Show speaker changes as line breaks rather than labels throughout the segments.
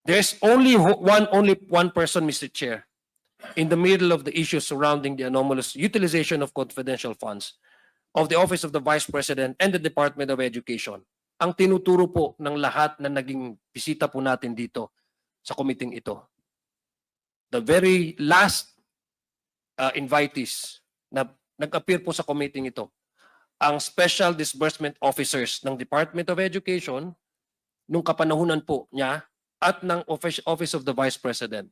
There's only one person, Mr. Chair, in the middle of the issues surrounding the anomalous utilization of confidential funds of the Office of the Vice President and the Department of Education. Ang tinuturo po ng lahat na naging bisita po natin dito sa committee ito. The very last invitees na nag-appear po sa committee ito, ang Special Disbursement Officers ng Department of Education nung kapanahunan po niya at ng Office of the Vice President.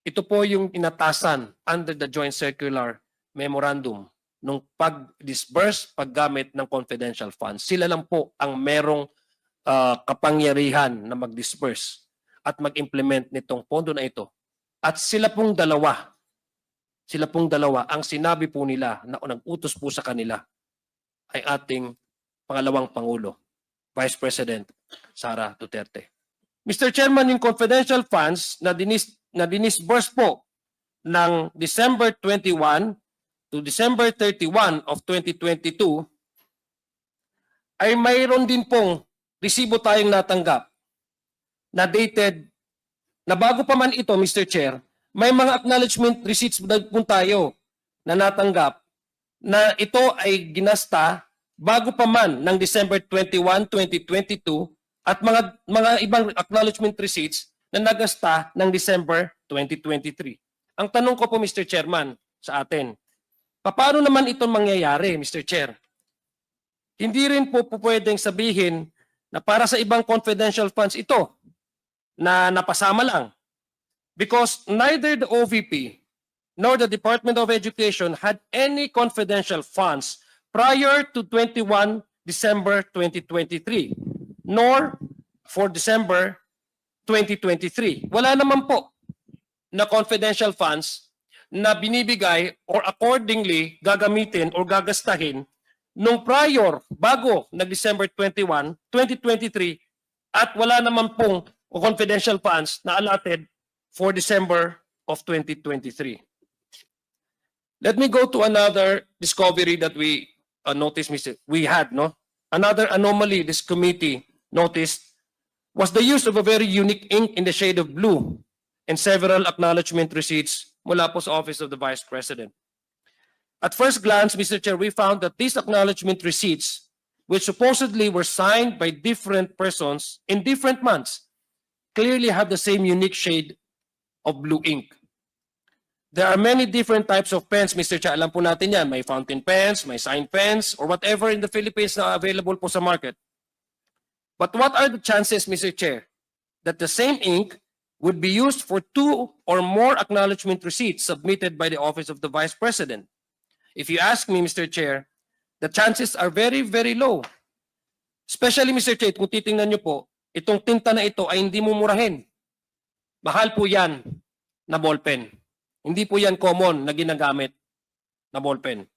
Ito po yung inatasan under the Joint Circular Memorandum nung pag-disburse, paggamit ng confidential funds. Sila lang po ang merong kapangyarihan na mag-disburse at mag-implement nitong pondo na ito. At sila pong dalawa, ang sinabi po nila na nag-utos po sa kanila ay ating pangalawang Pangulo, Vice President Sara Duterte. Mr. Chairman, yung confidential funds na dinisburse po ng December 21 to December 31 of 2022 ay mayroon din pong resibo tayong natanggap na dated na bago pa man ito, Mr. Chair, may mga acknowledgement receipts po tayo na natanggap na ito ay ginasta bago pa man ng December 21, 2022 at mga ibang acknowledgement receipts na nagasta ng December 2023. Ang tanong ko po, Mr. Chairman, sa atin, paano naman itong mangyayari, Mr. Chair? Hindi rin po pwedeng sabihin na para sa ibang confidential funds ito na napasama lang. Because neither the OVP nor the Department of Education had any confidential funds prior to 21 December 2023, nor for December 2023. Wala naman po na confidential funds na binibigay or accordingly gagamitin or gagastahin nung prior, bago nag-December 21, 2023 at wala naman pong confidential funds na allotted for December of 2023. Let me go to another discovery that we noticed, we had, no? Another anomaly this committee noticed was the use of a very unique ink in the shade of blue and several acknowledgement receipts mula po sa Office of the Vice President. At first glance, Mr. Chair, we found that these acknowledgement receipts, which supposedly were signed by different persons in different months, clearly have the same unique shade of blue ink. There are many different types of pens, Mr. Chair. Alam po natin yan. May fountain pens, may sign pens, or whatever in the Philippines na available po sa market. But what are the chances, Mr. Chair, that the same ink would be used for two or more acknowledgement receipts submitted by the Office of the Vice President? If you ask me, Mr. Chair, the chances are very, very low. Especially, Mr. Chair, kung titingnan nyo po, itong tinta na ito ay hindi mumurahin. Mahal po yan na ballpen. Hindi po yan common na ginagamit na ballpen.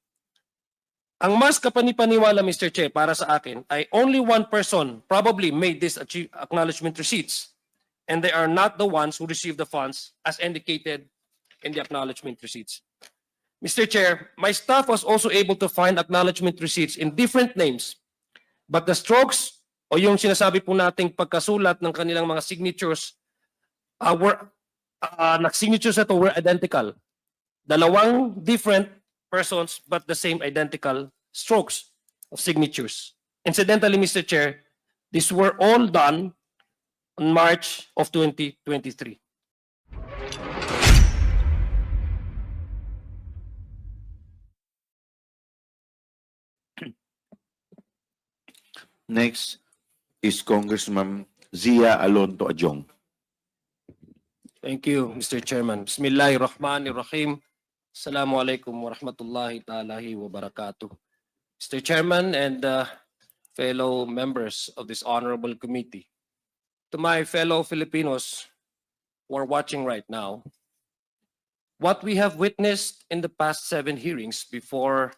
Ang mas kapanipaniwala, Mr. Chair, para sa akin ay only one person probably made this acknowledgement receipts, and they are not the ones who received the funds as indicated in the acknowledgement receipts. Mr. Chair, my staff was also able to find acknowledgement receipts in different names, but the strokes o yung sinasabi po nating pagkasulat ng kanilang mga signatures signatures ito were identical. Dalawang different persons but the same identical strokes of signatures. Incidentally, Mr. Chair, these were all done on March of 2023.
Next is Congressman Zia Alonto Adjong.
Thank you, Mr. Chairman. Bismillahirrahmanirrahim. Assalamualaikum warahmatullahi ta'ala wa barakatuh. Mr. Chairman and fellow members of this honorable committee, to my fellow Filipinos who are watching right now, what we have witnessed in the past 7 hearings before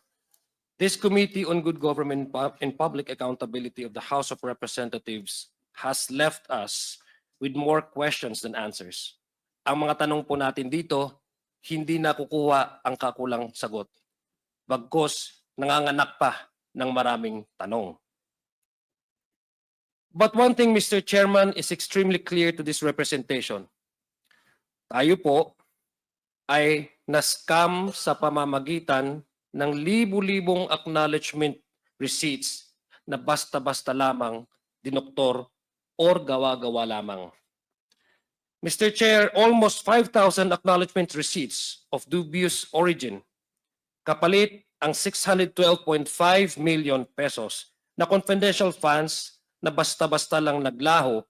this Committee on Good Government and Public Accountability of the House of Representatives has left us with more questions than answers. Ang mga tanong po natin dito, hindi nakukuha ang kakulang sagot. Bagkus, nanganganak pa ng maraming tanong. But one thing, Mr. Chairman, is extremely clear to this representation. Tayo po ay na-scam sa pamamagitan ng libu-libong acknowledgement receipts na basta-basta lamang dinoktor or gawa-gawa lamang. Mr. Chair, almost 5,000 acknowledgement receipts of dubious origin, kapalit ang 612.5 million pesos na confidential funds na basta-basta lang naglaho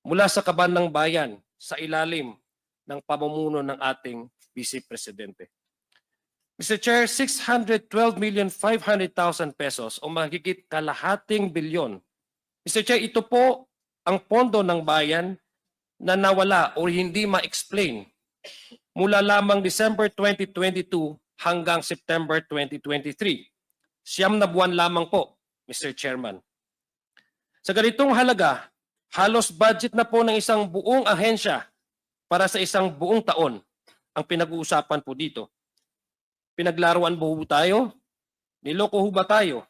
mula sa kaban ng bayan sa ilalim ng pamumuno ng ating Vice Presidente. Mr. Chair, 612,500,000 pesos o mahigit kalahating bilyon. Mr. Chair, ito po ang pondo ng bayan na nawala o hindi ma-explain mula lamang December 2022 hanggang September 2023. 9 na buwan lamang po, Mr. Chairman. Sa ganitong halaga, halos budget na po ng isang buong ahensya para sa isang buong taon ang pinag-uusapan po dito. Pinaglaruan po tayo? Niloko ho ba tayo?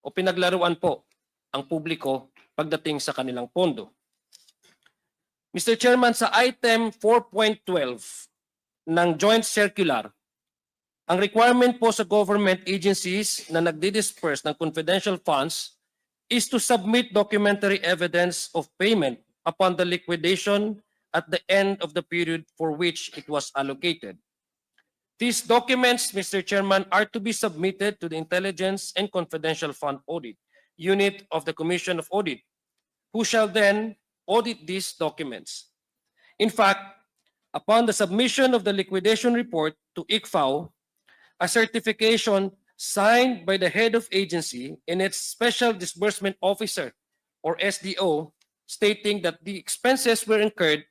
O pinaglaruan po ang publiko pagdating sa kanilang pondo? Mr. Chairman, sa item 4.12 ng Joint Circular, ang requirement po sa government agencies na nagdi-disperse ng confidential funds is to submit documentary evidence of payment upon the liquidation at the end of the period for which it was allocated. These documents, Mr. Chairman, are to be submitted to the Intelligence and Confidential Fund Audit Unit of the Commission of Audit, who shall then audit these documents. In fact, upon the submission of the liquidation report to ICFAO, a certification signed by the head of agency and its Special Disbursement Officer, or SDO, stating that the expenses were incurred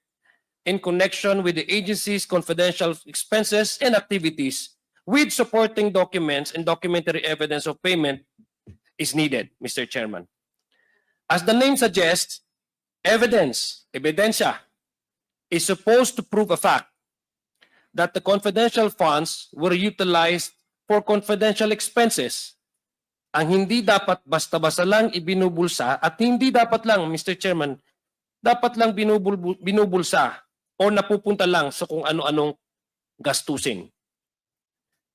in connection with the agency's confidential expenses and activities with supporting documents and documentary evidence of payment is needed, Mr. Chairman. As the name suggests, ebidensya, is supposed to prove a fact that the confidential funds were utilized for confidential expenses. Ang hindi dapat basta-basta lang ibinubulsa at hindi dapat lang, Mr. Chairman, dapat lang binubulsa o napupunta lang sa kung ano-anong gastusin.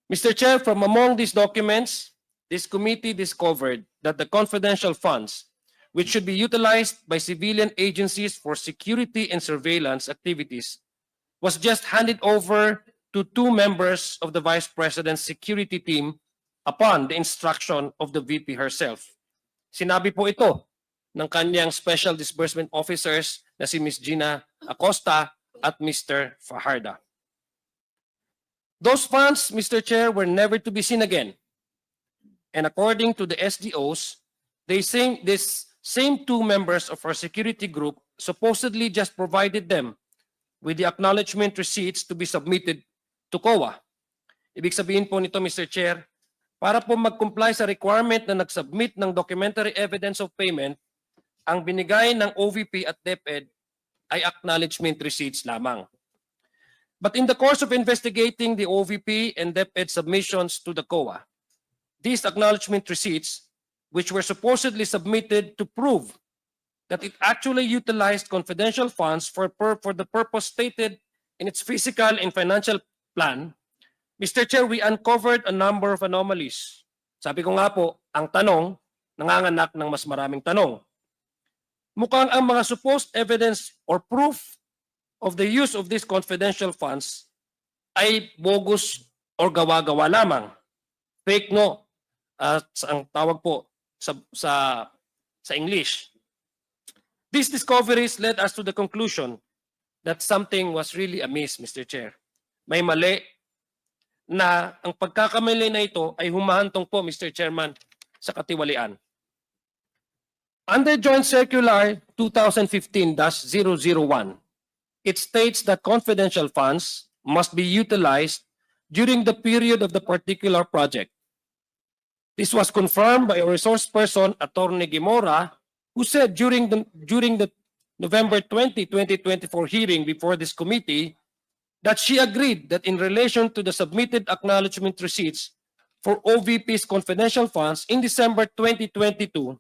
Mr. Chair, from among these documents, this committee discovered that the confidential funds, which should be utilized by civilian agencies for security and surveillance activities, was just handed over to 2 members of the Vice President's security team upon the instruction of the VP herself. Sinabi po ito ng kanyang Special Disbursement Officers na si Ms. Gina Acosta at Mr. Fajarda. Those funds, Mr. Chair, were never to be seen again. And according to the SDOs, these same 2 members of our security group supposedly just provided them with the acknowledgement receipts to be submitted to COA. Ibig sabihin po nito, Mr. Chair, para po mag-comply sa requirement na nag-submit ng documentary evidence of payment, ang binigay ng OVP at DepEd ay acknowledgement receipts lamang. But in the course of investigating the OVP and DepEd submissions to the COA, these acknowledgement receipts, which were supposedly submitted to prove that it actually utilized confidential funds for the purpose stated in its fiscal and financial plan, Mr. Chair, we uncovered a number of anomalies. Sabi ko nga po, ang tanong, nanganganak ng mas maraming tanong. Mukhang ang mga supposed evidence or proof of the use of these confidential funds ay bogus or gawa-gawa lamang. Fake no, ang tawag po sa English. These discoveries led us to the conclusion that something was really amiss, Mr. Chair. May mali na ang pagkakamali na ito ay humahantong po, Mr. Chairman, sa katiwalian. Under Joint Circular 2015-001, it states that confidential funds must be utilized during the period of the particular project. This was confirmed by a resource person, Attorney Guimora, who said during the November 20, 2024 hearing before this committee that she agreed that in relation to the submitted acknowledgement receipts for OVP's confidential funds in December 2022,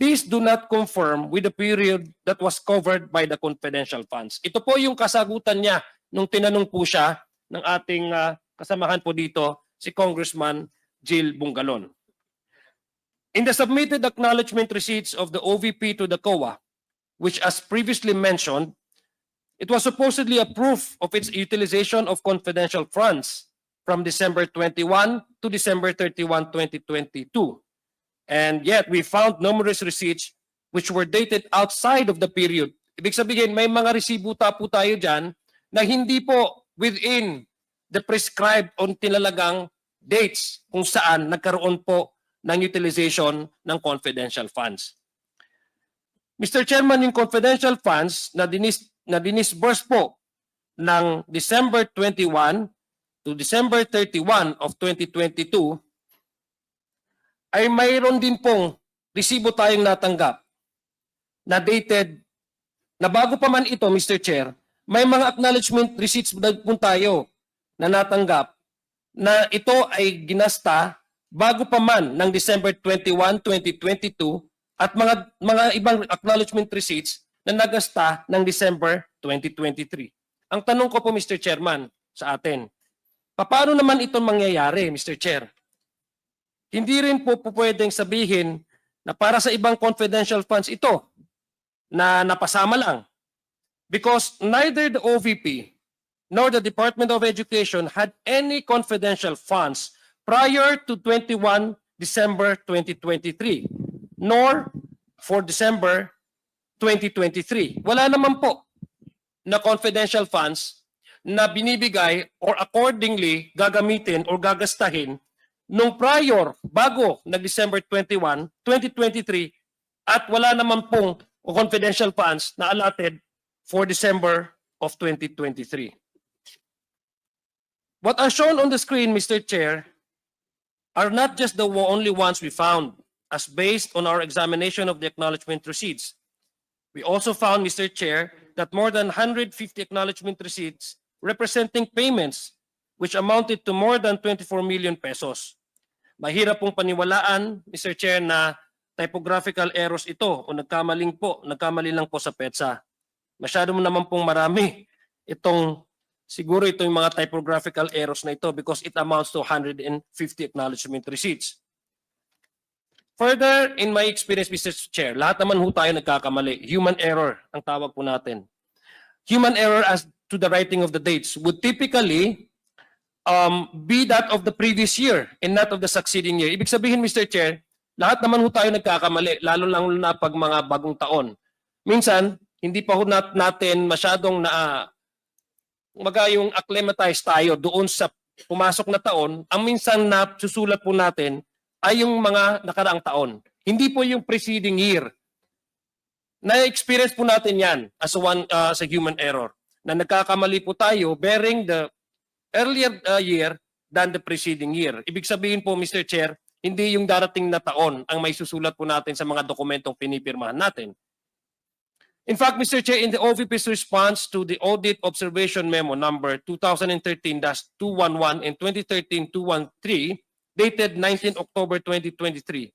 these do not confirm with the period that was covered by the confidential funds. Ito po yung kasagutan niya nung tinanong po siya ng ating kasamahan po dito, si Congressman Jill Bungalon. In the submitted acknowledgement receipts of the OVP to the COA, which as previously mentioned, it was supposedly a proof of its utilization of confidential funds from December 21 to December 31, 2022. And yet, we found numerous receipts which were dated outside of the period. Ibig sabihin, may mga resibuta po tayo dyan na hindi po within the prescribed o tinalagang dates kung saan nagkaroon po ng utilization ng confidential funds. Mr. Chairman, yung confidential funds na dinisburse po ng December 21 to December 31 of 2022, ay mayroon din pong resibo tayong natanggap na dated, na bago pa man ito, Mr. Chair, may mga acknowledgement receipts po tayo na natanggap na ito ay ginasta bago pa man ng December 21, 2022 at mga ibang acknowledgement receipts na nagasta ng December 2023. Ang tanong ko po, Mr. Chairman, sa atin, paano naman ito mangyayari, Mr. Chair? Hindi rin po pwedeng sabihin na para sa ibang confidential funds ito na napasama lang. Because neither the OVP nor the Department of Education had any confidential funds prior to 21 December 2023, nor for December 2023. Wala naman po na confidential funds na binibigay or accordingly gagamitin or gagastahin nung prior, bago nag-December 21, 2023, at wala naman pong confidential funds na allotted for December of 2023. What are shown on the screen, Mr. Chair, are not just the only ones we found, as based on our examination of the acknowledgement receipts. We also found, Mr. Chair, that more than 150 acknowledgement receipts representing payments which amounted to more than 24 million pesos. Mahirap pong paniwalaan, Mr. Chair, na typographical errors ito o nagkamali lang po sa PEDSA. Masyado naman pong marami siguro itong mga typographical errors na ito because it amounts to 150 acknowledgement receipts. Further, in my experience, Mr. Chair, lahat naman ho tayo nagkakamali. Human error ang tawag po natin. Human error as to the writing of the dates would typically be that of the previous year and not of the succeeding year. Ibig sabihin, Mr. Chair, lahat naman ho tayo nagkakamali, lalo lang na pag mga bagong taon. Minsan, hindi pa ho natin masyadong yung acclimatize tayo doon sa pumasok na taon. Ang minsan na susulat po natin ay yung mga nakaraang taon. Hindi po yung preceding year. Na-experience po natin yan as a human error. Na nagkakamali po tayo bearing the earlier year than the preceding year. Ibig sabihin po, Mr. Chair, hindi yung darating na taon ang may susulat po natin sa mga dokumentong pinipirmahan natin. In fact, Mr. Chair, in the OVP's response to the Audit Observation Memo number 2013-211 and 2013-213, dated 19 October 2023,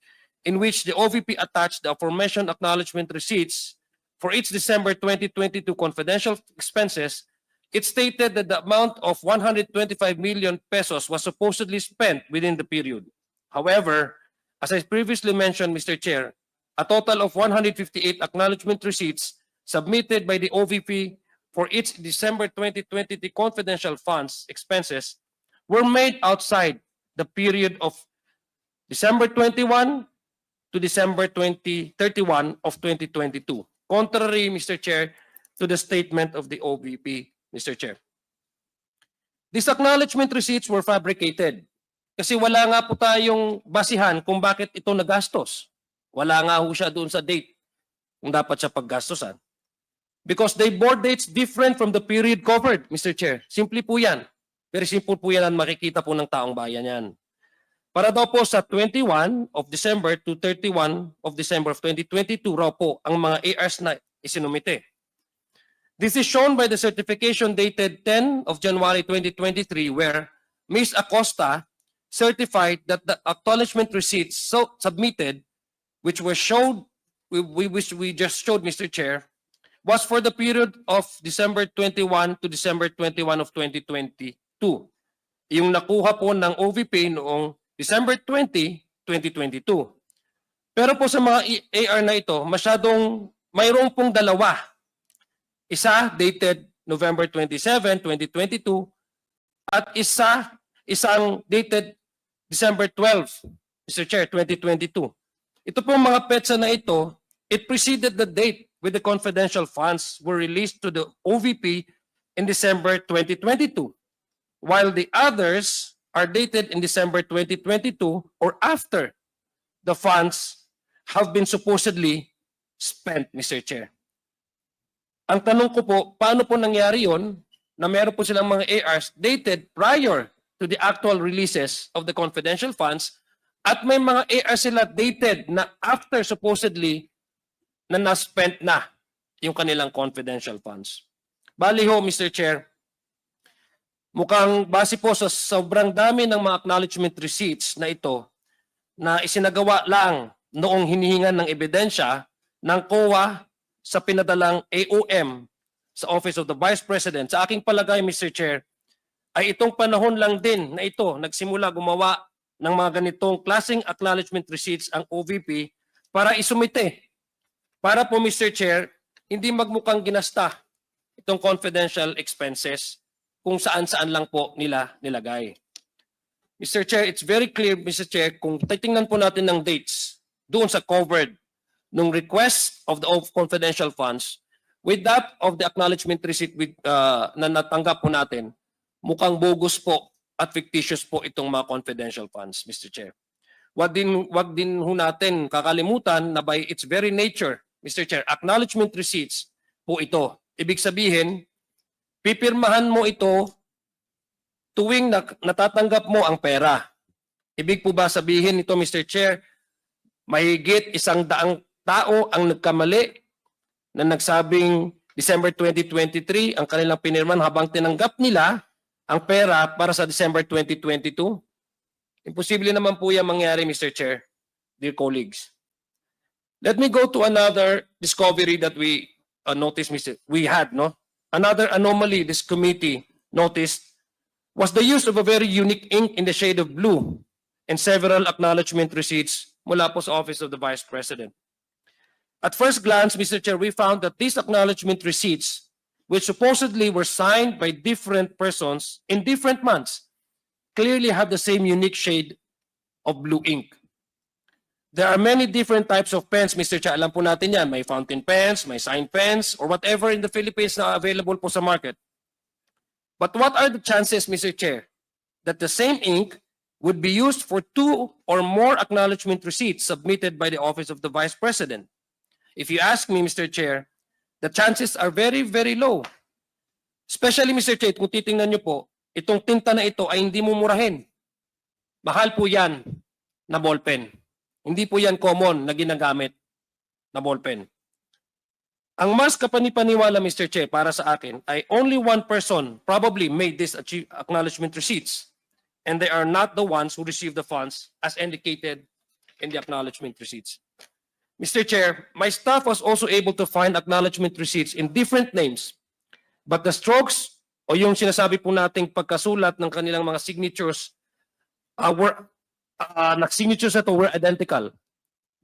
in which the OVP attached the aforementioned acknowledgement receipts for its December 2022 confidential expenses, it stated that the amount of 125 million pesos was supposedly spent within the period. However, as I previously mentioned, Mr. Chair, a total of 158 acknowledgement receipts submitted by the OVP for its December 2023 confidential funds expenses were made outside the period of December 21 to December 31 of 2022. Contrary, Mr. Chair, to the statement of the OVP, Mr. Chair. These acknowledgement receipts were fabricated kasi wala nga po tayong basihan kung bakit ito nagastos. Wala nga ho siya doon sa date kung dapat siya paggastosan. Because they bore dates different from the period covered, Mr. Chair. Simple po yan. Very simple po yan ang makikita po ng taong bayan yan. Para daw po sa 21 of December to 31 of December of 2022 raw po ang mga ARs na isinumite. This is shown by the certification dated 10 of January 2023 where Ms. Acosta certified that the acknowledgement receipts submitted, which were showed we just showed, Mr. Chair, was for the period of December 21 to December 21 of 2022. Yung nakuha po ng OVP noong December 20, 2022. Pero po sa mga AR na ito, mayroong pong dalawa. Isa dated November 27, 2022 at isang dated December 12, Mr. Chair, 2022. Ito pong mga petsa na ito, it preceded the date with the confidential funds were released to the OVP in December 2022, while the others are dated in December 2022 or after the funds have been supposedly spent, Mr. Chair. Ang tanong ko po, paano po nangyari yon na meron po silang mga ARs dated prior to the actual releases of the confidential funds at may mga ARs sila dated na after supposedly na na-spent na yung kanilang confidential funds. Bali ho, Mr. Chair, mukhang base po sa sobrang dami ng mga acknowledgement receipts na ito na isinagawa lang noong hinihingan ng ebidensya ng COA sa pinadalang AOM sa Office of the Vice President. Sa aking palagay, Mr. Chair, ay itong panahon lang din na ito nagsimula gumawa ng mga ganitong klaseng acknowledgement receipts ang OVP para isumite. Para po, Mr. Chair, hindi magmukhang ginasta itong confidential expenses kung saan-saan lang po nila nilagay. Mr. Chair, it's very clear, Mr. Chair, kung titingnan po natin ng dates doon sa covered nung request of the confidential funds with that of the acknowledgement receipt na natanggap po natin, mukhang bogus po at fictitious po itong mga confidential funds, Mr. Chair. Wag din ho natin kakalimutan na by its very nature, Mr. Chair, acknowledgement receipts po ito. Ibig sabihin, pipirmahan mo ito tuwing natatanggap mo ang pera. Ibig po ba sabihin ito, Mr. Chair, mahigit 100 tao ang nagkamali na nagsabing December 2023 ang kanilang pinirman habang tinanggap nila ang pera para sa December 2022? Imposible naman po yan mangyari, Mr. Chair, dear colleagues. Let me go to another discovery that we noticed, we had, no? Another anomaly this committee noticed was the use of a very unique ink in the shade of blue and several acknowledgement receipts mula po sa Office of the Vice President. At first glance, Mr. Chair, we found that these acknowledgement receipts, which supposedly were signed by different persons in different months, clearly have the same unique shade of blue ink. There are many different types of pens, Mr. Chair. Alam po natin yan. May fountain pens, may sign pens, or whatever in the Philippines na available po sa market. But what are the chances, Mr. Chair, that the same ink would be used for 2 or more acknowledgement receipts submitted by the Office of the Vice President? If you ask me, Mr. Chair, the chances are very, very low. Especially, Mr. Chair, kung titingnan nyo po, itong tinta na ito ay hindi mumurahin. Mahal po yan na ballpen. Hindi po yan common na ginagamit na ballpen. Ang mas kapanipaniwala, Mr. Chair, para sa akin, ay only one person probably made this acknowledgement receipts. And they are not the ones who received the funds as indicated in the acknowledgement receipts. Mr. Chair, my staff was also able to find acknowledgement receipts in different names, but the strokes o yung sinasabi po nating pagkasulat ng kanilang mga signatures signatures ito were identical.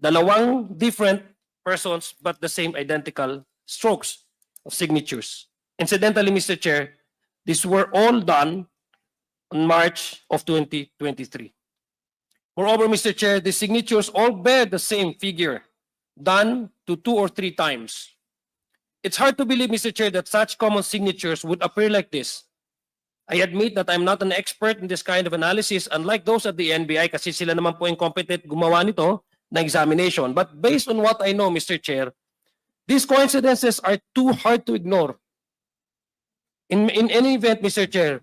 Dalawang different persons but the same identical strokes of signatures. Incidentally, Mr. Chair, these were all done on March of 2023. Moreover, Mr. Chair, the signatures all bear the same figure, done to 2 or 3 times. It's hard to believe, Mr. Chair, that such common signatures would appear like this. I admit that I'm not an expert in this kind of analysis, unlike those at the NBI, kasi sila naman po yung competent gumawa nito na examination. But based on what I know, Mr. Chair, these coincidences are too hard to ignore. In any event, Mr. Chair,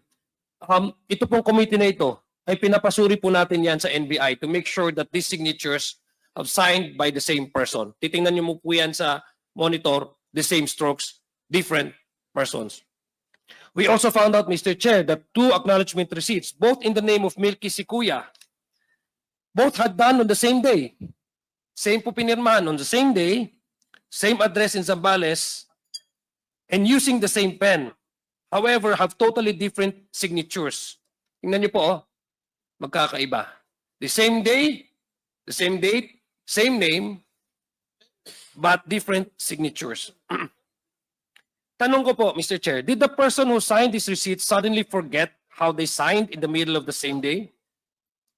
ito pong committee na ito ay pinapasuri po natin yan sa NBI to make sure that these signatures are signed by the same person. Titingnan niyo mo po yan sa monitor, the same strokes, different persons. We also found out, Mr. Chair, that 2 acknowledgement receipts, both in the name of Milky Sikuya, both had done on the same day, same po pinirmahan on the same day, same address in Zambales, and using the same pen. However, have totally different signatures. Tingnan niyo po, oh, magkakaiba. The same day, the same date, same name, but different signatures. Tanong ko po, Mr. Chair, did the person who signed this receipt suddenly forget how they signed in the middle of the same day?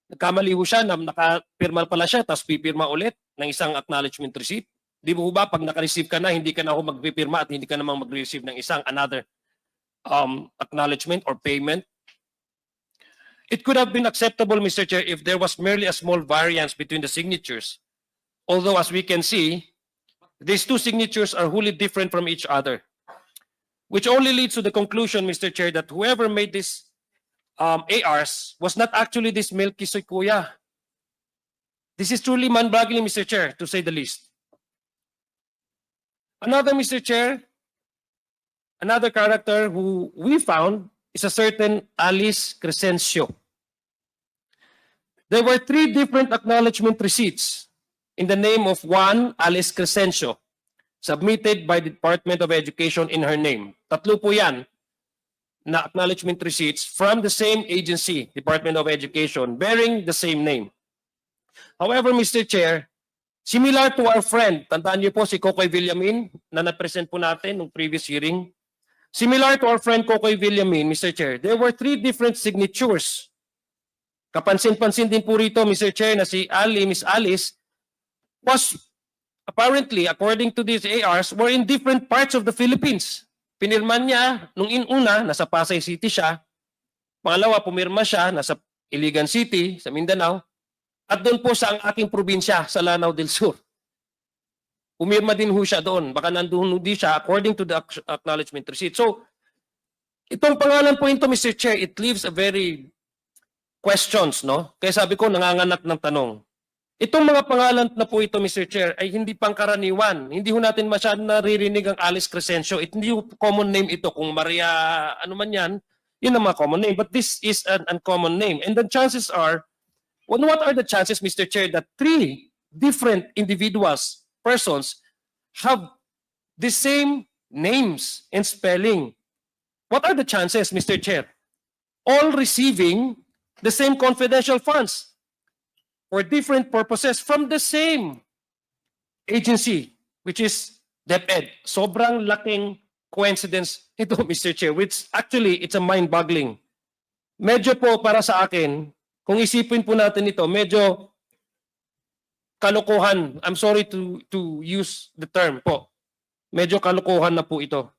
Nagkamali ho siya na nakapirma pala siya tapos pipirma ulit ng isang acknowledgement receipt? Di mo ba pag naka-receive ka na, hindi ka na ho magpipirma at hindi ka namang mag-receive ng isang another acknowledgement or payment? It could have been acceptable, Mr. Chair, if there was merely a small variance between the signatures. Although, as we can see, these two signatures are wholly different from each other. Which only leads to the conclusion, Mr. Chair, that whoever made this ARs was not actually this Melky Soykuya. This is truly mind-boggling, Mr. Chair, to say the least. Another, Mr. Chair, another character who we found is a certain Alice Crescencio. There were 3 different acknowledgement receipts in the name of one Alice Crescencio, submitted by the Department of Education in her name. Tatlo po yan na acknowledgement receipts from the same agency, Department of Education, bearing the same name. However, Mr. Chair, similar to our friend, tandaan niyo po si Kokoy Villamin na na-present po natin nung previous hearing. Similar to our friend Kokoy Villamin, Mr. Chair, there were 3 different signatures. Kapansin-pansin din po rito, Mr. Chair, na si Miss Alice, was apparently, according to these ARs, were in different parts of the Philippines. Pinirman niya, nung inuna, nasa Pasay City siya. Pangalawa, pumirma siya, nasa Iligan City, sa Mindanao. At doon po sa ang aking probinsya, sa Lanao del Sur. Pumirma din ho siya doon. Baka nandun din siya according to the acknowledgement receipt. So, itong pangalan po ito, Mr. Chair, it leaves a very questions, no? Kaya sabi ko, nanganganak ng tanong. Itong mga pangalan na po ito, Mr. Chair, ay hindi pangkaraniwan. Hindi ho natin masyadong naririnig ang Alice Crescencio. Hindi ho common name ito. Kung Maria, ano man yan, yun ang mga common name. But this is an uncommon name. And the chances are, what are the chances, Mr. Chair, that 3 different individuals, persons, have the same names and spelling? What are the chances, Mr. Chair? All receiving the same confidential funds for different purposes from the same agency, which is DepEd. Sobrang laking coincidence ito, Mr. Chair, which actually, it's a mind-boggling. Medyo po para sa akin, kung isipin po natin ito, medyo kalokohan. I'm sorry to use the term po. Medyo kalokohan na po ito.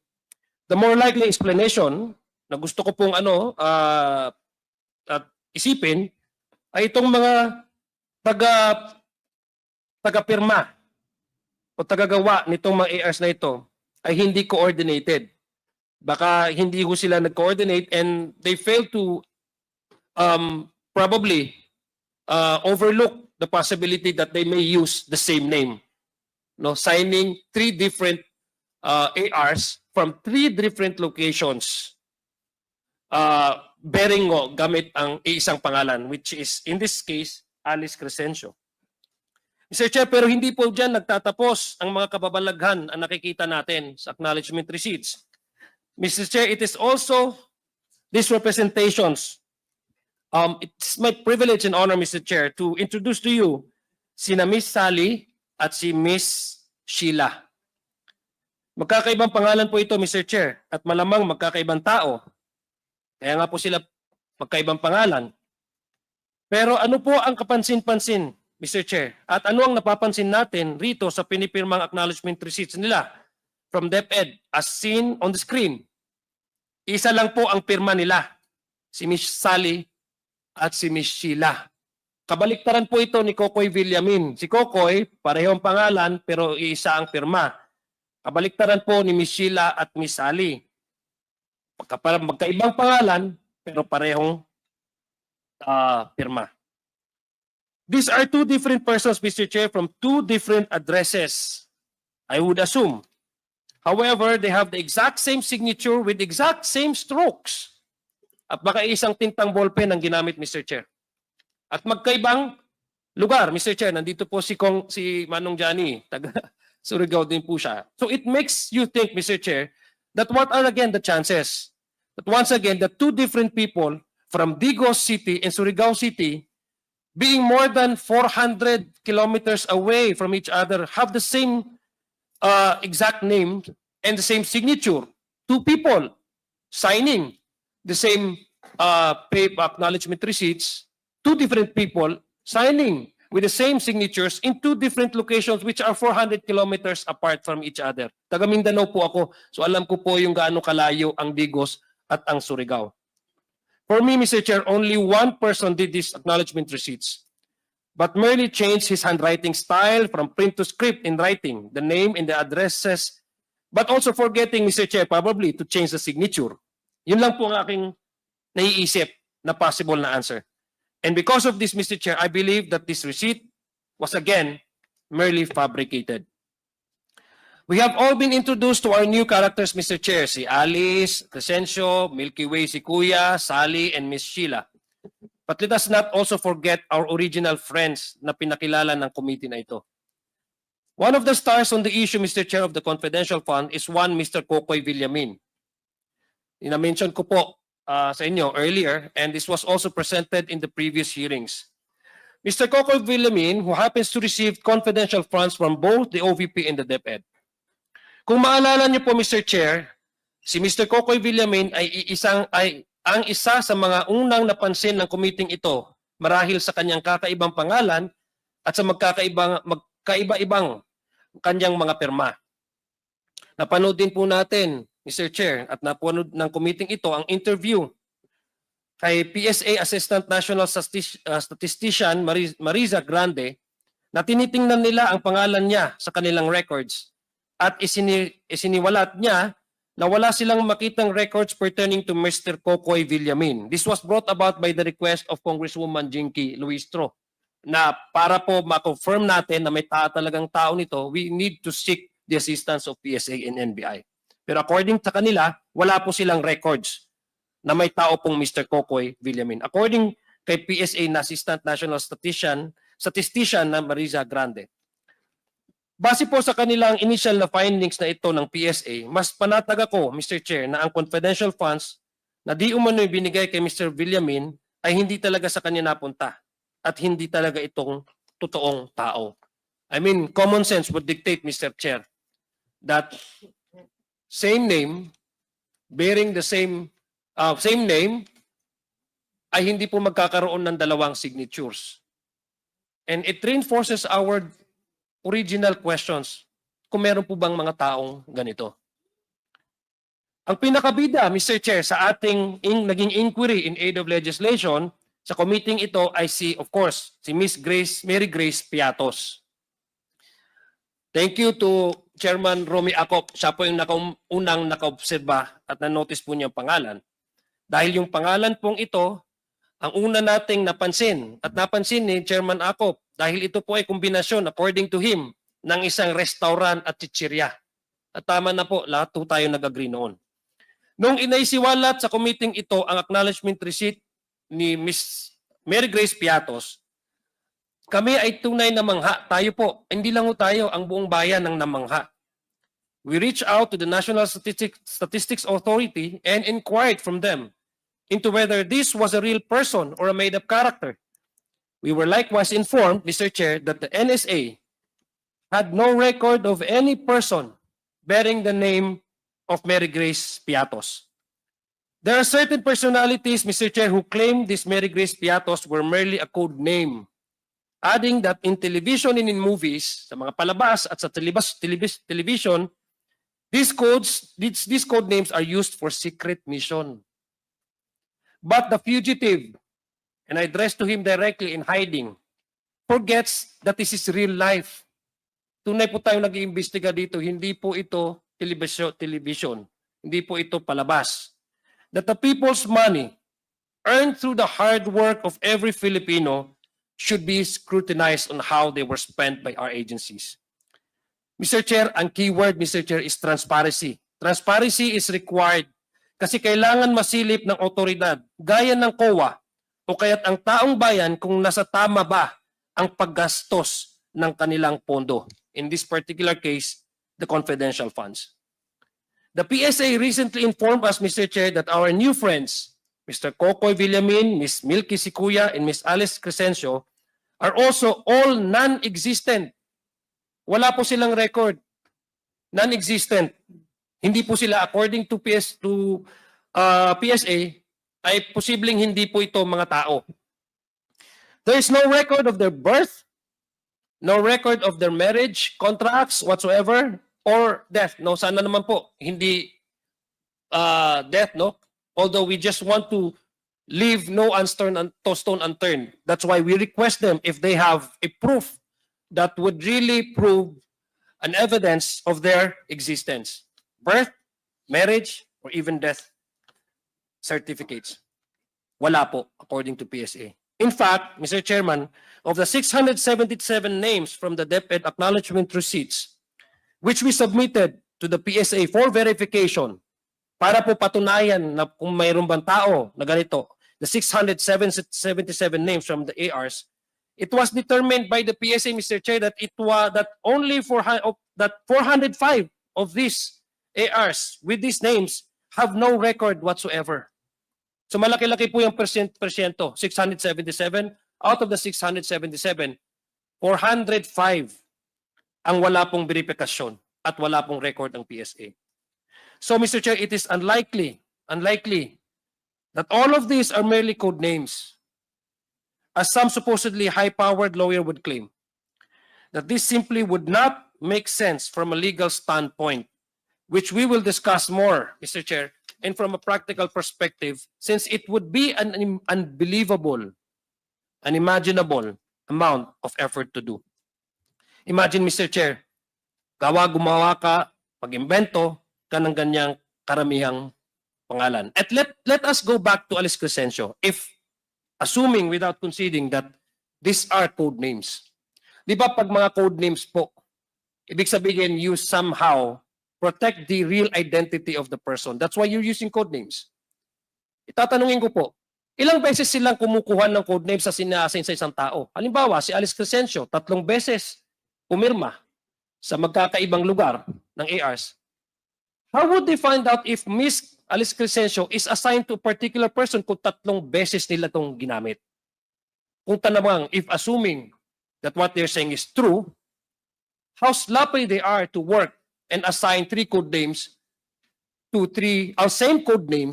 The more likely explanation na gusto ko pong isipin ay itong mga taga-pirma o tagagawa nitong mga ARs na ito ay hindi coordinated. Baka hindi ho sila nag-coordinate and they fail to probably overlook the possibility that they may use the same name. No, signing 3 different ARs from 3 different locations bearing gamit ang isang pangalan, which is in this case Alice Crescencio. Mr. Chair, pero hindi po dyan nagtatapos ang mga kababalaghan ang nakikita natin sa acknowledgement receipts. Mr. Chair, it is also these representations. It's my privilege and honor, Mr. Chair, to introduce to you sina Miss Sally at si Miss Sheila. Magkakaibang pangalan po ito, Mr. Chair, at malamang magkakaibang tao. Kaya nga po sila magkaibang pangalan. Pero ano po ang kapansin-pansin, Mr. Chair? At ano ang napapansin natin rito sa pinipirmang acknowledgement receipts nila from DepEd as seen on the screen? Isa lang po ang pirma nila, si Miss Sally at si Miss Sheila. Kabaliktaran po ito ni Kokoy Villamin. Si Kokoy, parehong pangalan pero isa ang pirma. Kabaliktaran po ni Miss Sheila at Miss Sally. Magkaibang pangalan pero parehong pirma. These are 2 different persons, Mr. Chair, from 2 different addresses, I would assume. However, they have the exact same signature with exact same strokes. At baka isang tintang ballpen ang ginamit, Mr. Chair. At magkaibang lugar, Mr. Chair, nandito po si Manong Johnny, taga Surigao din po siya. So it makes you think, Mr. Chair, that what are again the chances that once again the two different people from Digos City and Surigao City, being more than 400 kilometers away from each other, have the same exact name and the same signature. Two people signing the same pay acknowledgement receipts, two different people signing with the same signatures in two different locations which are 400 kilometers apart from each other. Taga Mindanao po ako, so alam ko po yung gaano kalayo ang Digos at ang Surigao. For me, Mr. Chair, only one person did these acknowledgement receipts, but merely changed his handwriting style from print to script in writing, the name and the addresses, but also forgetting, Mr. Chair, probably to change the signature. Yun lang po ang aking naiisip na possible na answer. And because of this, Mr. Chair, I believe that this receipt was again merely fabricated. We have all been introduced to our new characters, Mr. Chair, si Alice, Crescencio, Milky Way, si Kuya, Sally, and Miss Sheila. But let us not also forget our original friends na pinakilala ng committee na ito. One of the stars on the issue, Mr. Chair, of the confidential fund is one Mr. Kokoy Villamin. Ina-mention ko po sa inyo earlier, and this was also presented in the previous hearings. Mr. Kokoy Villamin, who happens to receive confidential funds from both the OVP and the DepEd. Kung maalala niyo po, Mr. Chair, si Mr. Kokoy Villamin ay ang isa sa mga unang napansin ng committee ito marahil sa kanyang kakaibang pangalan at sa magkaiba-ibang kanyang mga pirma. Napanood din po natin, Mr. Chair, at napanood ng committee ito ang interview kay PSA Assistant National Statistician Mariza Grande na tinitingnan nila ang pangalan niya sa kanilang records at isiniwalat niya na wala silang makitang records pertaining to Mr. Kokoy Villamin. This was brought about by the request of Congresswoman Jinky Luistro na para po ma-confirm natin na may talagang tao nito, we need to seek the assistance of PSA and NBI. Pero according sa kanila, wala po silang records na may tao pong Mr. Kokoy Villamin. According kay PSA na Assistant National Statistician na Mariza Grande. Base po sa kanilang initial na findings na ito ng PSA, mas panatag ako, Mr. Chair, na ang confidential funds na di umano'y binigay kay Mr. Villamin ay hindi talaga sa kanya napunta at hindi talaga itong totoong tao. I mean, common sense would dictate, Mr. Chair, that same name, bearing the same name, ay hindi po magkakaroon ng dalawang signatures. And it reinforces our original questions kung meron po bang mga taong ganito. Ang pinakabida, Mr. Chair, sa ating naging inquiry in aid of legislation sa committee ito ay of course, si Miss Mary Grace Piatos. Thank you to Chairman Romy Acop. Siya po yung unang nakaobserba at na-notice po niya ang pangalan. Dahil yung pangalan pong ito, ang una nating napansin at napansin ni Chairman Acop dahil ito po ay kombinasyon, according to him, ng isang restaurant at chichirya. At tama na po, lahat po tayo nag-agree noon. Nung inaisiwalat sa committee ito ang acknowledgement receipt ni Miss Mary Grace Piatos, kami ay tunay na mangha. Tayo po, hindi lang tayo, ang buong bayan ng namangha. We reached out to the National Statistics Authority and inquired from them into whether this was a real person or a made-up character. We were likewise informed, Mr. Chair, that the NSA had no record of any person bearing the name of Mary Grace Piatos. There are certain personalities, Mr. Chair, who claim this Mary Grace Piatos were merely a code name, adding that in television and in movies, sa mga palabas at sa television, these code names are used for secret mission. But the fugitive, and I address to him directly in hiding, forgets that this is real life. Tunay po tayong nag-iimbestiga dito, hindi po ito television, hindi po ito palabas. That the people's money, earned through the hard work of every Filipino, should be scrutinized on how they were spent by our agencies. Mr. Chair, ang keyword, Mr. Chair, is transparency. Transparency is required kasi kailangan masilip ng otoridad, gaya ng COA, o kaya't ang taong bayan kung nasa tama ba ang paggastos ng kanilang pondo. In this particular case, the confidential funds. The PSA recently informed us, Mr. Chair, that our new friends, Mr. Kokoy Villamin, Ms. Milky Sikuya, and Ms. Alice Crescencio, are also all non-existent. Wala po silang record. Non-existent. Hindi po sila, according to PSA, ay posibleng hindi po ito mga tao. There is no record of their birth, no record of their marriage, contracts, whatsoever, or death. No, sana naman po, hindi death, no? Although we just want to leave no stone unturned. That's why we request them if they have a proof that would really prove an evidence of their existence. Birth, marriage, or even death certificates. Wala po, according to PSA. In fact, Mr. Chairman, of the 677 names from the DepEd acknowledgement receipts, which we submitted to the PSA for verification, para po patunayan na kung mayroon bang tao na ganito, the 677 names from the ARs, it was determined by the PSA, Mr. Chair, that it was that only 405 of these ARs with these names have no record whatsoever. So malaki-laki po yung persyento, 677 out of the 677, 405 ang wala pong verifikasyon at wala pong record ng PSA. So Mr. Chair, it is unlikely that all of these are merely code names, as some supposedly high-powered lawyer would claim, that this simply would not make sense from a legal standpoint, which we will discuss more, Mr. Chair, and from a practical perspective, since it would be an unbelievable, unimaginable amount of effort to do. Imagine, Mr. Chair, gumawa ka, pag-imbento ka ng ganyang karamihang pangalan. At let us go back to Alice Crescencio, if assuming without conceding that these are code names. Di ba pag mga code names po, ibig sabihin you somehow protect the real identity of the person. That's why you're using code names. Itatanungin ko po, ilang beses silang kumukuha ng code names sa sinasin sa isang tao? Halimbawa, si Alice Crescencio, 3 beses pumirma sa magkakaibang lugar ng ARs. How would they find out if Miss Alice Crescencio is assigned to a particular person kung 3 beses nila itong ginamit? Kung tanamang, if assuming that what they're saying is true, how sloppy they are to work and assign 3 code names to same code name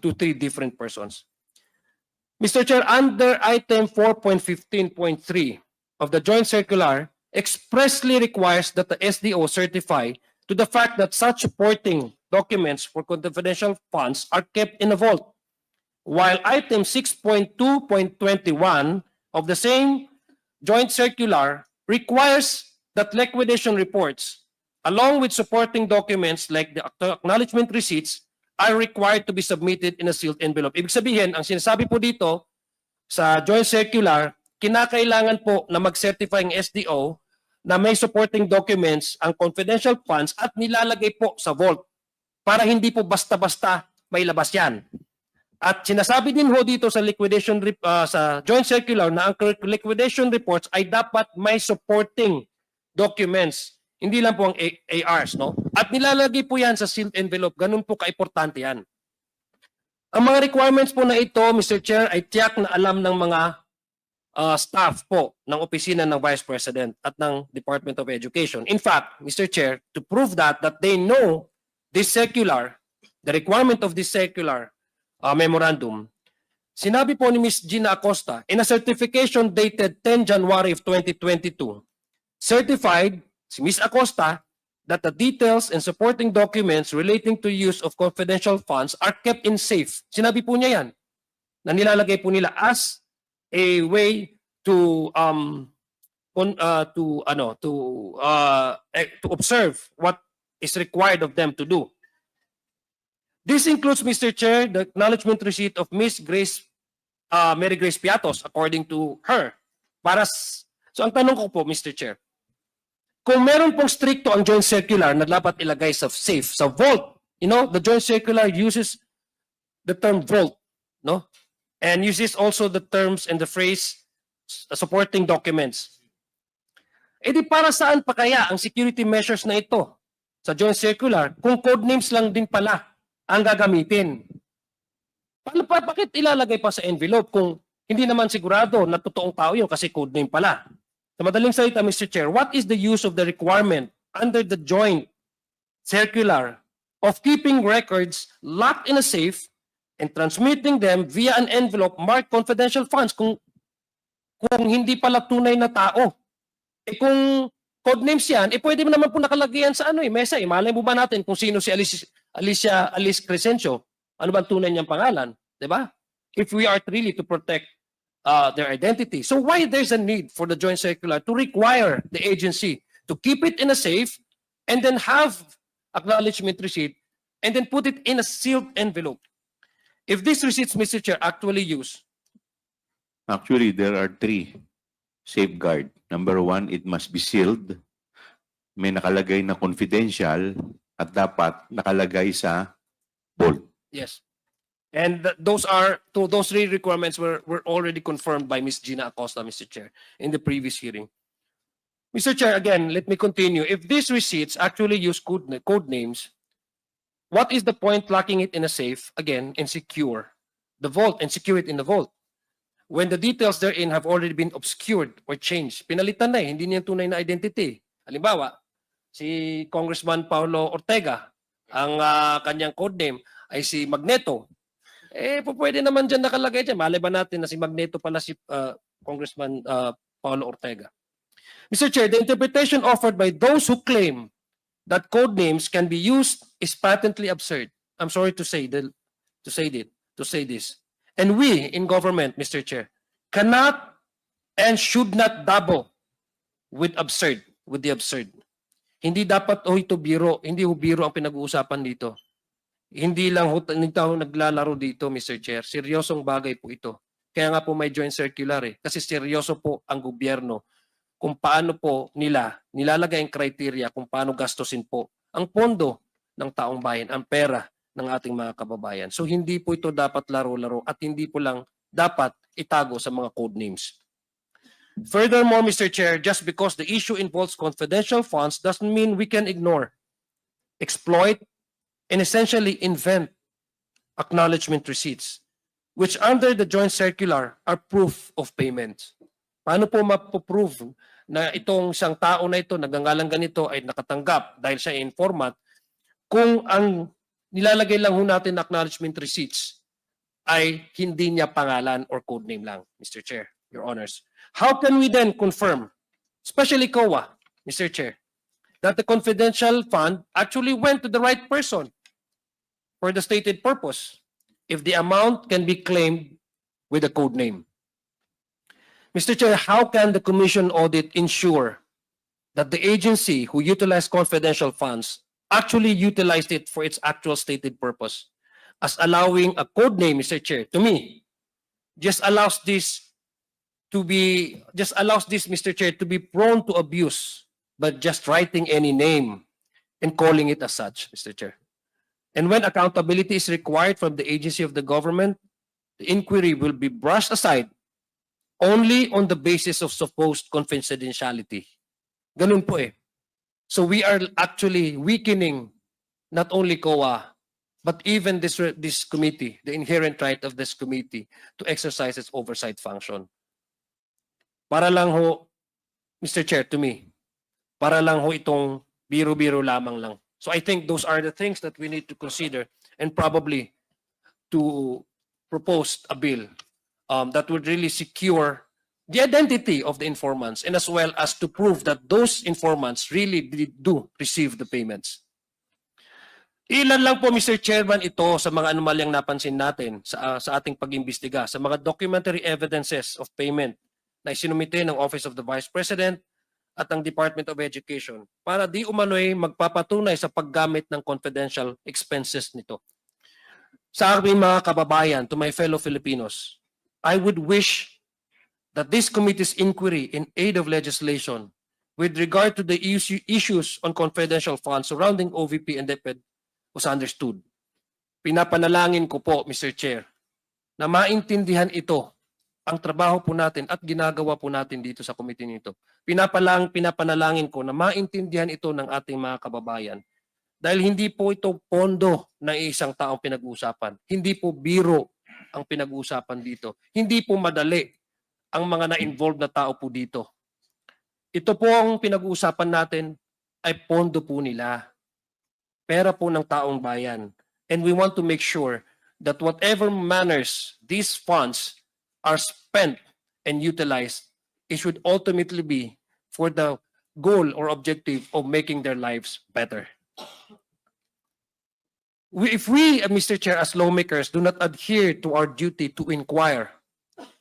to 3 different persons. Mr. Chair, under item 4.15.3 of the joint circular expressly requires that the SDO certify to the fact that such supporting documents for confidential funds are kept in a vault, while item 6.2.21 of the same joint circular requires that liquidation reports, along with supporting documents like the acknowledgement receipts, are required to be submitted in a sealed envelope. Ibig sabihin, ang sinasabi po dito sa joint circular, kinakailangan po na mag-certify ang SDO na may supporting documents ang confidential funds at nilalagay po sa vault para hindi po basta-basta may labas yan. At sinasabi din ho dito sa sa joint circular na ang liquidation reports ay dapat may supporting documents. Hindi lang po ang ARs, no? At nilalagay po yan sa sealed envelope. Ganun po kaimportante yan. Ang mga requirements po na ito, Mr. Chair, ay tiyak na alam ng mga staff po ng opisina ng Vice President at ng Department of Education. In fact, Mr. Chair, to prove that they know this circular, the requirement of this circular memorandum, sinabi po ni Ms. Gina Acosta in a certification dated 10 January of 2022, certified si Ms. Acosta that the details and supporting documents relating to use of confidential funds are kept in safe. Sinabi po niya yan, na nilalagay po nila as a way to observe what is required of them to do. This includes, Mr. Chair, the acknowledgement receipt of Ms. Mary Grace Piatos, according to her. So ang tanong ko po, Mr. Chair, kung meron pong stricto ang joint circular na dapat ilagay sa safe, sa vault, the joint circular uses the term vault, no? And uses also the terms and the phrase supporting documents. E di para saan pa kaya ang security measures na ito sa joint circular kung code names lang din pala ang gagamitin? Bakit ilalagay pa sa envelope kung hindi naman sigurado na totoong tao yun kasi code name pala? Sa madaling salita, Mr. Chair, what is the use of the requirement under the joint circular of keeping records locked in a safe and transmitting them via an envelope marked confidential funds kung hindi pala tunay na tao? Eh kung codenames yan, eh pwede mo naman po nakalagay yan sa mesa. Malay mo ba natin kung sino si Alice Crescencio? Ano ba ang tunay niyang pangalan? Diba? If we are really to protect their identity. So why there's a need for the joint circular to require the agency to keep it in a safe and then have acknowledgement receipt and then put it in a sealed envelope? If these receipts, Mr. Chair, actually used,
Actually, there are three safeguard. Number one, it must be sealed. May nakalagay na confidential at dapat nakalagay sa bold.
yes. And those three requirements were already confirmed by Ms. Gina Acosta, Mr. Chair, in the previous hearing. Mr. Chair, again, let me continue. If these receipts actually use code names, what is the point locking it in a safe, again, and secure the vault and secure it in the vault? When the details therein have already been obscured or changed, pinalitan na hindi niya tunay na identity. Halimbawa, si Congressman Paulo Ortega, ang kanyang codename ay si Magneto. Eh, pwede naman dyan nakalagay dyan. Malay ba natin na si Magneto pala si Congressman Paulo Ortega? Mr. Chair, the interpretation offered by those who claim that code names can be used is patently absurd. I'm sorry to say this. And we in government, Mr. Chair, cannot and should not dabble with the absurd. Hindi dapat ito biro, hindi biro ang pinag-uusapan dito. Hindi lang naglalaro dito, Mr. Chair. Seryosong bagay po ito. Kaya nga po may joint circular kasi seryoso po ang gobyerno kung paano po nilalagay ang criteria kung paano gastusin po ang pondo ng taong bayan, ang pera ng ating mga kababayan. So hindi po ito dapat laro-laro at hindi po lang dapat itago sa mga code names. Furthermore, Mr. Chair, just because the issue involves confidential funds doesn't mean we can ignore, exploit, and essentially invent acknowledgement receipts, which under the joint circular are proof of payment. Paano po mapoprove na itong isang tao na ito, nagngangalang ganito, ay nakatanggap dahil siya informant kung ang nilalagay lang ho natin na acknowledgement receipts ay hindi niya pangalan or code name lang, Mr. Chair, Your Honors. How can we then confirm, especially COA, Mr. Chair, that the confidential fund actually went to the right person for the stated purpose if the amount can be claimed with a code name? Mr. Chair, how can the Commission audit ensure that the agency who utilized confidential funds actually utilized it for its actual stated purpose? As allowing a code name, Mr. Chair, to me, just allows this, Mr. Chair, to be prone to abuse by just writing any name and calling it as such, Mr. Chair. And when accountability is required from the agency of the government, the inquiry will be brushed aside only on the basis of supposed confidentiality. Ganun po eh. So we are actually weakening not only COA, but even this committee, the inherent right of this committee to exercise its oversight function. Para lang ho, Mr. Chair, to me, para lang ho itong biro-biro lamang lang. So I think those are the things that we need to consider and probably to propose a bill that would really secure the identity of the informants and as well as to prove that those informants really do receive the payments. Ilan lang po, Mr. Chairman, ito sa mga anomalyang napansin natin sa ating pag-imbestiga, sa mga documentary evidences of payment na isinumite ng Office of the Vice President at ang Department of Education para di umano'y magpapatunay sa paggamit ng confidential expenses nito. Sa aming mga kababayan, to my fellow Filipinos, I would wish that this committee's inquiry in aid of legislation with regard to the issues on confidential funds surrounding OVP and DepEd was understood. Pinapanalangin ko po, Mr. Chair, na maintindihan ito ang trabaho po natin at ginagawa po natin dito sa committee nito. Pinapanalangin ko na maintindihan ito ng ating mga kababayan. Dahil hindi po ito pondo ng isang taong pinag-uusapan. Hindi po biro ang pinag-uusapan dito. Hindi po madali ang mga na-involved na tao po dito. Ito po ang pinag-uusapan natin ay pondo po nila. Pera po ng taong bayan. And we want to make sure that whatever manners these funds are spent and utilized, it should ultimately be for the goal or objective of making their lives better. If we, Mr. Chair, as lawmakers, do not adhere to our duty to inquire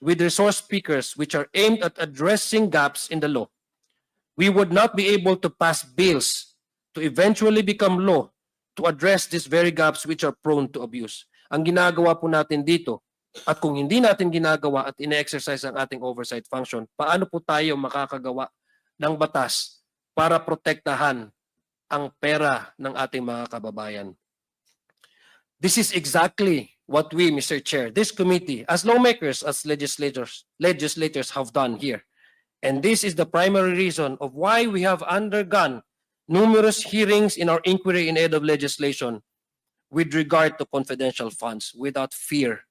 with resource speakers which are aimed at addressing gaps in the law, we would not be able to pass bills to eventually become law to address these very gaps which are prone to abuse. Ang ginagawa po natin dito, at kung hindi natin ginagawa at ine-exercise ang ating oversight function, paano po tayo makakagawa ng batas para protektahan ang pera ng ating mga kababayan? This is exactly what we, Mr. Chair, this committee, as lawmakers, as legislators have done here. And this is the primary reason of why we have undergone numerous hearings in our inquiry in aid of legislation with regard to confidential funds without fear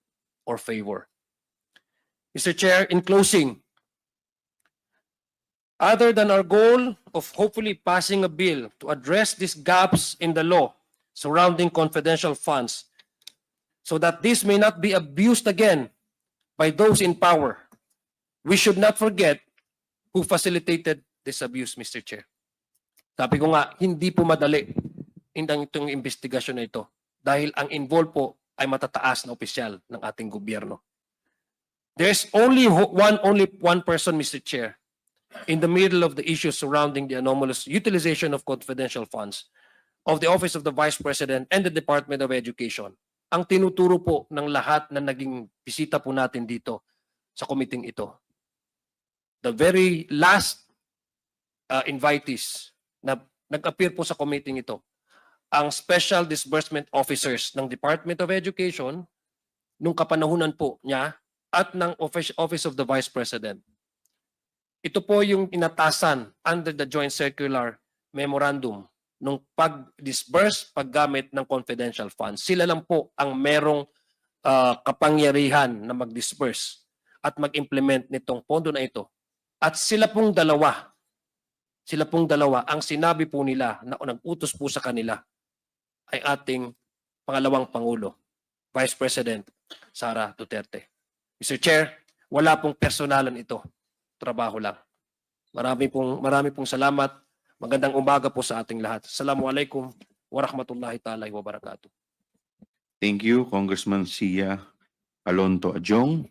or favor. Mr. Chair, in closing, other than our goal of hopefully passing a bill to address these gaps in the law surrounding confidential funds so that this may not be abused again by those in power, we should not forget who facilitated this abuse, Mr. Chair. Sabi ko nga, hindi po madali itong investigasyon na ito dahil ang involved po ay matataas na opisyal ng ating gobyerno. There's only one person, Mr. Chair, in the middle of the issues surrounding the anomalous utilization of confidential funds of the Office of the Vice President and the Department of Education. Ang tinuturo po ng lahat na naging bisita po natin dito sa committee ito. The very last invitees na nag-appear po sa committee ito, ang Special Disbursement Officers ng Department of Education nung kapanahunan po niya at ng Office of the Vice President. Ito po yung inatasan under the Joint Circular Memorandum nung pag-disburse, paggamit ng confidential funds. Sila lang po ang merong kapangyarihan na mag-disburse at mag-implement nitong pondo na ito. At sila pong dalawa, ang sinabi po nila na nag-utos po sa kanila ay ating pangalawang Pangulo, Vice President Sara Duterte. Mr. Chair, wala pong personalan ito. Trabaho lang. Marami pong salamat. Magandang umaga po sa ating lahat. Assalamualaikum warahmatullahi ta'ala wabarakatuh.
Thank you, Congressman Sia Alonto Adjong.